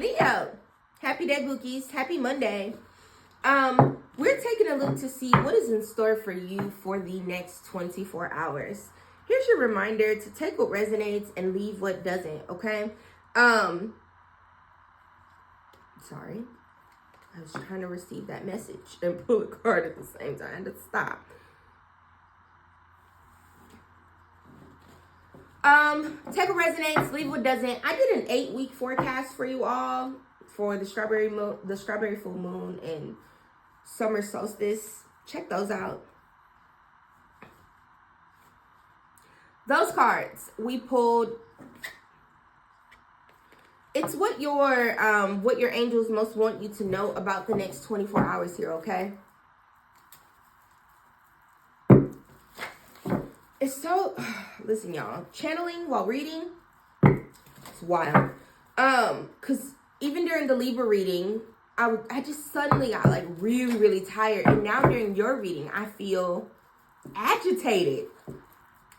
Leo, happy day, Bookies. Happy Monday. We're taking a look to see what is in store for you for the next 24 hours. Here's your reminder to take what resonates and leave what doesn't, okay? Sorry. I was trying to receive that message and pull a card at the same time. I had to stop. Take what resonates, leave what doesn't. I did an 8-week forecast for you all for the strawberry full moon and summer solstice. Check those out. Those cards we pulled. It's what your angels most want you to know about the next 24 hours here, okay? It's so, listen y'all, channeling while reading, it's wild. Cause even during the Libra reading, I just suddenly got like really, really tired. And now during your reading, I feel agitated.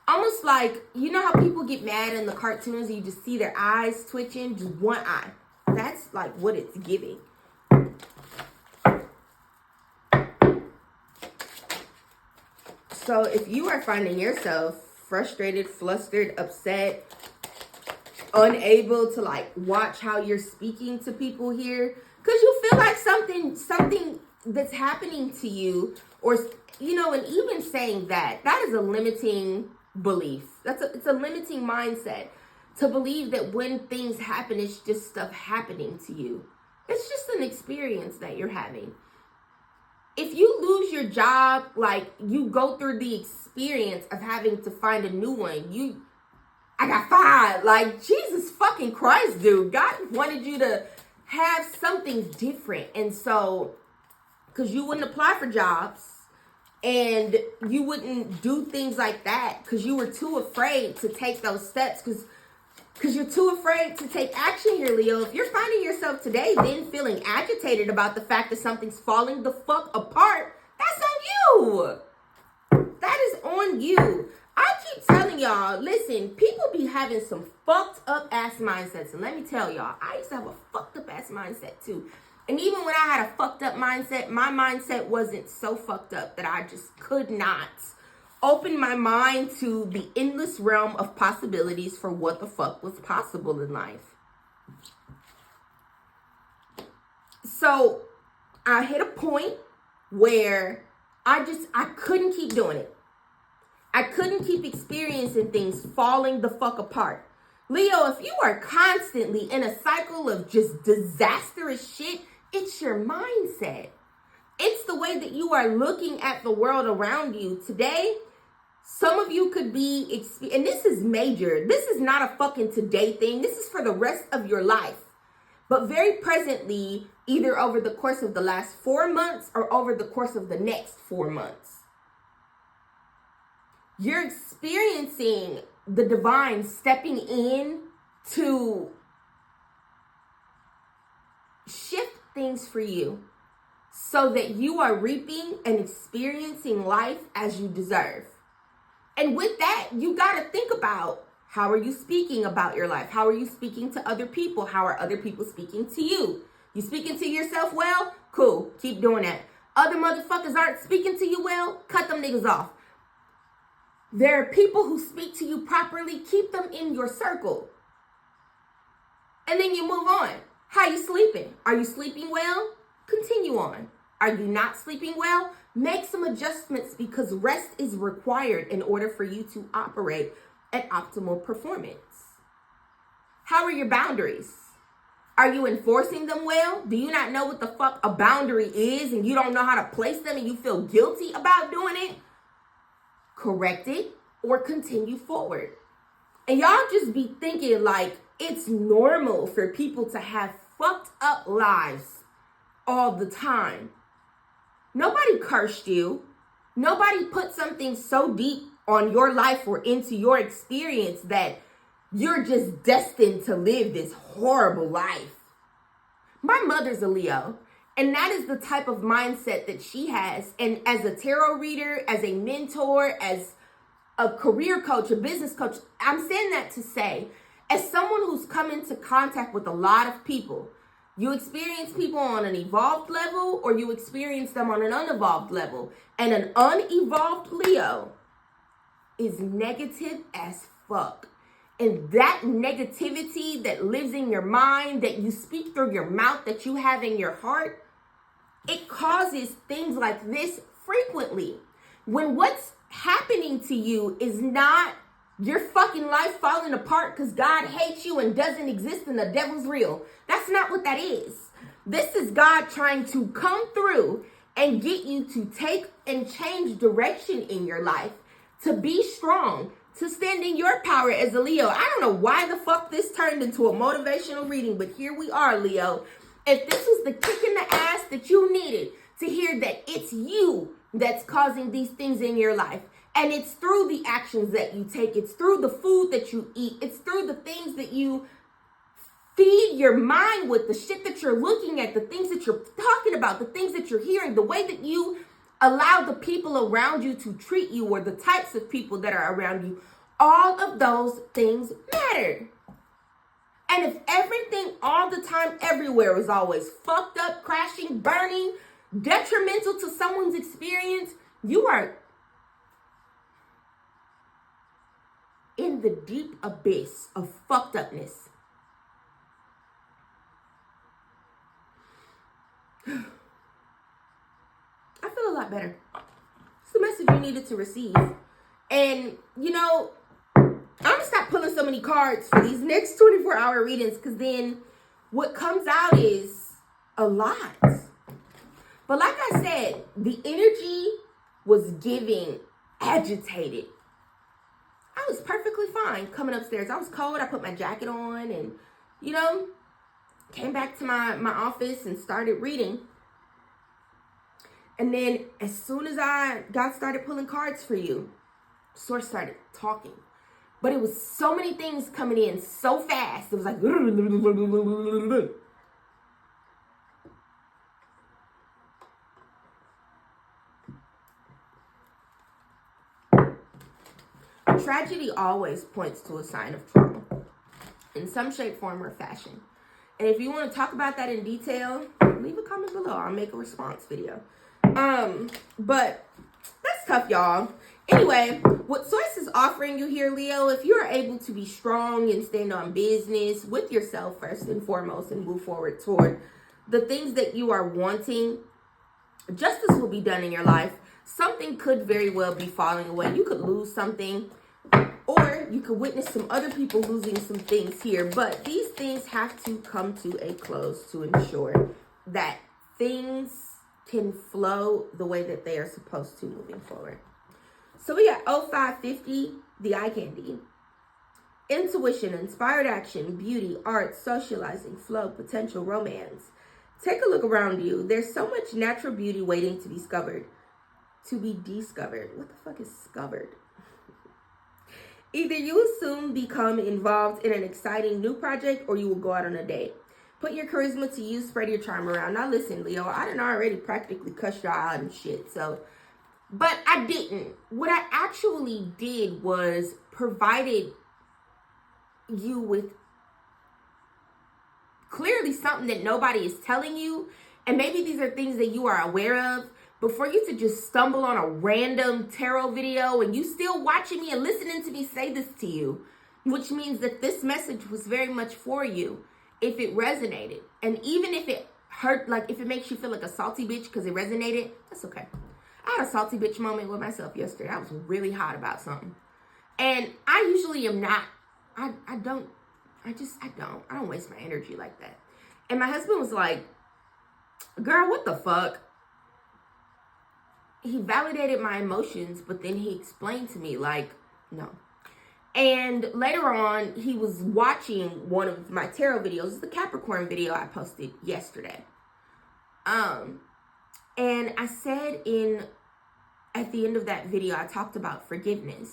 Almost like, you know how people get mad in the cartoons and you just see their eyes twitching, just one eye. That's like what it's giving. So if you are finding yourself frustrated, flustered, upset, unable to like watch how you're speaking to people here, because you feel like something that's happening to you, or, you know, and even saying that is a limiting belief. It's a limiting mindset to believe that when things happen, it's just stuff happening to you. It's just an experience that you're having. If you lose your job, like you go through the experience of having to find a new one. I got fired. Like, Jesus fucking Christ, dude. God wanted you to have something different. And so, because you wouldn't apply for jobs and you wouldn't do things like that because you were too afraid to take those steps because you're too afraid to take action here, Leo. If you're finding yourself today then feeling agitated about the fact that something's falling the fuck apart, that's on you. That is on you. I keep telling y'all, listen, people be having some fucked up ass mindsets. And let me tell y'all, I used to have a fucked up ass mindset too. And even when I had a fucked up mindset, my mindset wasn't so fucked up that I just could not open my mind to the endless realm of possibilities for what the fuck was possible in life. So I hit a point where I couldn't keep doing it. I couldn't keep experiencing things falling the fuck apart. Leo, if you are constantly in a cycle of just disastrous shit, it's your mindset. It's the way that you are looking at the world around you. Today, some of you could be, and this is major. This is not a fucking today thing. This is for the rest of your life. But very presently, either over the course of the last 4 months or over the course of the next 4 months, you're experiencing the divine stepping in to shift things for you so that you are reaping and experiencing life as you deserve. And with that, you got to think about, how are you speaking about your life? How are you speaking to other people? How are other people speaking to you? You speaking to yourself well? Cool. Keep doing that. Other motherfuckers aren't speaking to you well? Cut them niggas off. There are people who speak to you properly. Keep them in your circle. And then you move on. How you sleeping? Are you sleeping well? Continue on. Are you not sleeping well? Make some adjustments because rest is required in order for you to operate at optimal performance. How are your boundaries? Are you enforcing them well? Do you not know what the fuck a boundary is and you don't know how to place them and you feel guilty about doing it? Correct it or continue forward. And y'all just be thinking like it's normal for people to have fucked up lives all the time. Nobody cursed you. Nobody put something so deep on your life or into your experience that you're just destined to live this horrible life. My mother's a Leo, and that is the type of mindset that she has. And as a tarot reader, as a mentor, as a career coach, a business coach, I'm saying that to say, as someone who's come into contact with a lot of people, You experience people on an evolved level, or you experience them on an unevolved level. And an unevolved Leo is negative as fuck. And that negativity that lives in your mind, that you speak through your mouth, that you have in your heart, it causes things like this frequently. When what's happening to you is not your fucking life falling apart because God hates you and doesn't exist and the devil's real. That's not what that is. This is God trying to come through and get you to take and change direction in your life, to be strong, to stand in your power as a Leo. I don't know why the fuck this turned into a motivational reading, but here we are, Leo. If this was the kick in the ass that you needed to hear that it's you that's causing these things in your life, and it's through the actions that you take, it's through the food that you eat, it's through the things that you feed your mind with, the shit that you're looking at, the things that you're talking about, the things that you're hearing, the way that you allow the people around you to treat you, or the types of people that are around you. All of those things matter. And if everything all the time, everywhere is always fucked up, crashing, burning, detrimental to someone's experience, you are in the deep abyss of fucked upness. I feel a lot better. It's the message you needed to receive. And, you know, I'm going to stop pulling so many cards for these next 24-hour readings, because then what comes out is a lot. But like I said, the energy was giving agitated. I was perfectly fine coming upstairs. I was cold. I put my jacket on and, you know, came back to my office and started reading. And then as soon as I got started pulling cards for you, Source started talking. But it was so many things coming in so fast. It was like... Tragedy always points to a sign of trauma in some shape, form, or fashion. And if you want to talk about that in detail, leave a comment below. I'll make a response video. But that's tough, y'all. Anyway, what Source is offering you here, Leo, if you're able to be strong and stand on business with yourself first and foremost and move forward toward the things that you are wanting, justice will be done in your life. Something could very well be falling away. You could lose something, or you could witness some other people losing some things here. But these things have to come to a close to ensure that things can flow the way that they are supposed to moving forward. So we got 0550, the eye candy. Intuition, inspired action, beauty, art, socializing, flow, potential, romance. Take a look around you. There's so much natural beauty waiting to be discovered. To be discovered. What the fuck is discovered? Either you will soon become involved in an exciting new project, or you will go out on a date. Put your charisma to use, spread your charm around. Now listen, Leo, I done already practically cussed y'all out and shit, so... But I didn't. What I actually did was provided you with clearly something that nobody is telling you. And maybe these are things that you are aware of. But for you to just stumble on a random tarot video and you still watching me and listening to me say this to you, which means that this message was very much for you if it resonated. And even if it hurt, like if it makes you feel like a salty bitch because it resonated, that's okay. I had a salty bitch moment with myself yesterday. I was really hot about something. And I usually am not, I don't waste my energy like that. And my husband was like, girl, what the fuck? He validated my emotions, but then he explained to me like, no. And later on, he was watching one of my tarot videos, the Capricorn video I posted yesterday. And I said at the end of that video, I talked about forgiveness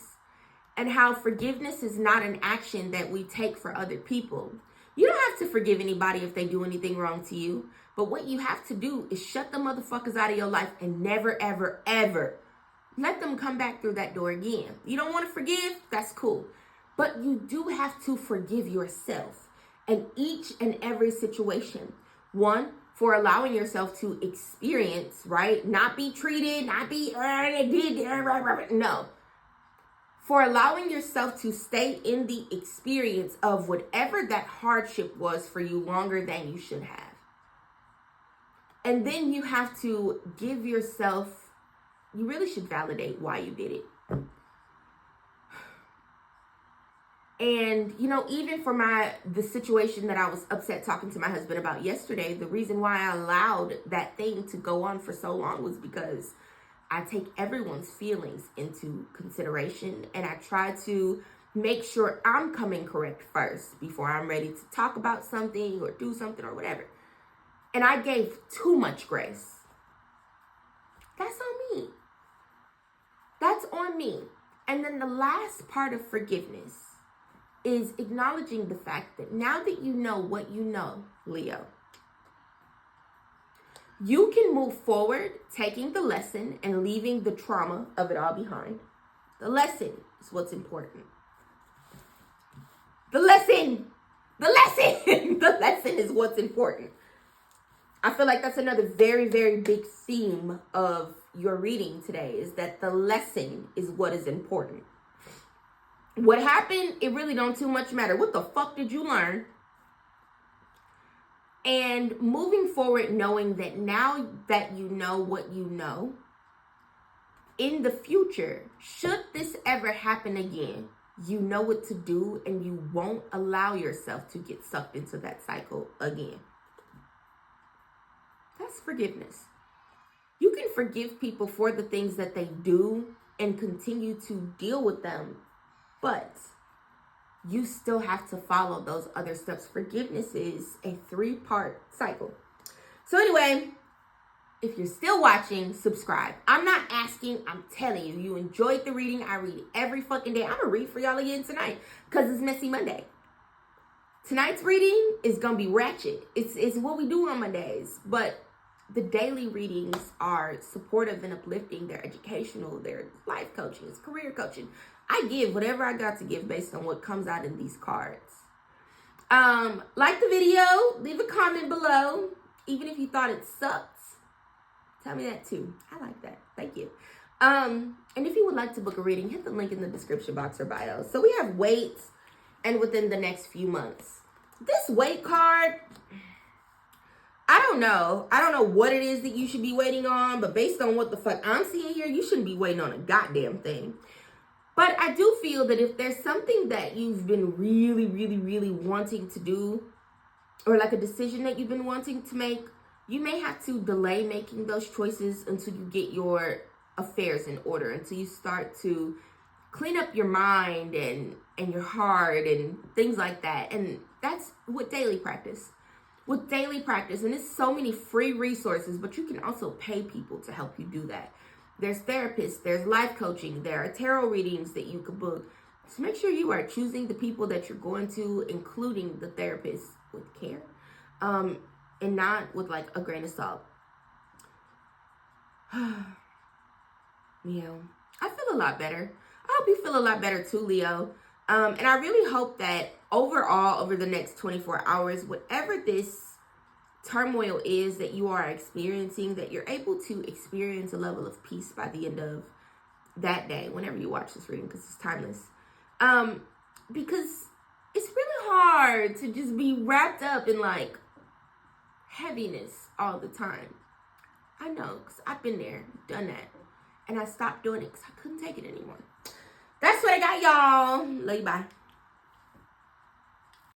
and how forgiveness is not an action that we take for other people. You don't have to forgive anybody if they do anything wrong to you. But what you have to do is shut the motherfuckers out of your life and never, ever, ever let them come back through that door again. You don't want to forgive? That's cool. But you do have to forgive yourself in each and every situation. One, for allowing yourself to experience, right? Not be treated, no. For allowing yourself to stay in the experience of whatever that hardship was for you longer than you should have. And then you have to give yourself, you really should validate why you did it. And, even for the situation that I was upset talking to my husband about yesterday, the reason why I allowed that thing to go on for so long was because I take everyone's feelings into consideration, and I try to make sure I'm coming correct first before I'm ready to talk about something or do something or whatever. And I gave too much grace. That's on me. That's on me. And then the last part of forgiveness is acknowledging the fact that now that you know what you know, Leo, you can move forward, taking the lesson and leaving the trauma of it all behind. The lesson is what's important. The lesson is what's important. I feel like that's another very, very big theme of your reading today, is that the lesson is what is important. What happened, it really don't too much matter. What the fuck did you learn? And moving forward, knowing that now that you know what you know, in the future, should this ever happen again, you know what to do and you won't allow yourself to get sucked into that cycle again. That's forgiveness. You can forgive people for the things that they do and continue to deal with them, but you still have to follow those other steps. Forgiveness is a 3-part cycle. So anyway, if you're still watching, subscribe. I'm not asking, I'm telling you, you enjoyed the reading. I read every fucking day. I'm gonna read for y'all again tonight because it's Messy Monday. Tonight's reading is gonna be ratchet. It's what we do on Mondays, but the daily readings are supportive and uplifting. They're educational. They're life coaching. It's career coaching. I give whatever I got to give based on what comes out in these cards. Like the video, leave a comment below. Even if you thought it sucked, tell me that too. I like that. Thank you. And if you would like to book a reading, hit the link in the description box or bio. So we have weights and within the next few months. This weight card, I don't know what it is that you should be waiting on, but based on what the fuck I'm seeing here, you shouldn't be waiting on a goddamn thing. But I do feel that if there's something that you've been really, really, really wanting to do, or like a decision that you've been wanting to make, you may have to delay making those choices until you get your affairs in order, until you start to clean up your mind and your heart and things like that. And that's with daily practice. And there's so many free resources, but you can also pay people to help you do that. There's therapists, there's life coaching, there are tarot readings that you could book. So make sure you are choosing the people that you're going to, including the therapist, with care, and not with like a grain of salt. Yeah, I feel a lot better. I hope you feel a lot better too, Leo. And I really hope that overall, over the next 24 hours, whatever this turmoil is that you are experiencing, that you're able to experience a level of peace by the end of that day, whenever you watch this reading, because it's timeless. Because it's really hard to just be wrapped up in like heaviness all the time. I know, because I've been there, done that. And I stopped doing it because I couldn't take it anymore. That's what I got, y'all. Love you, bye.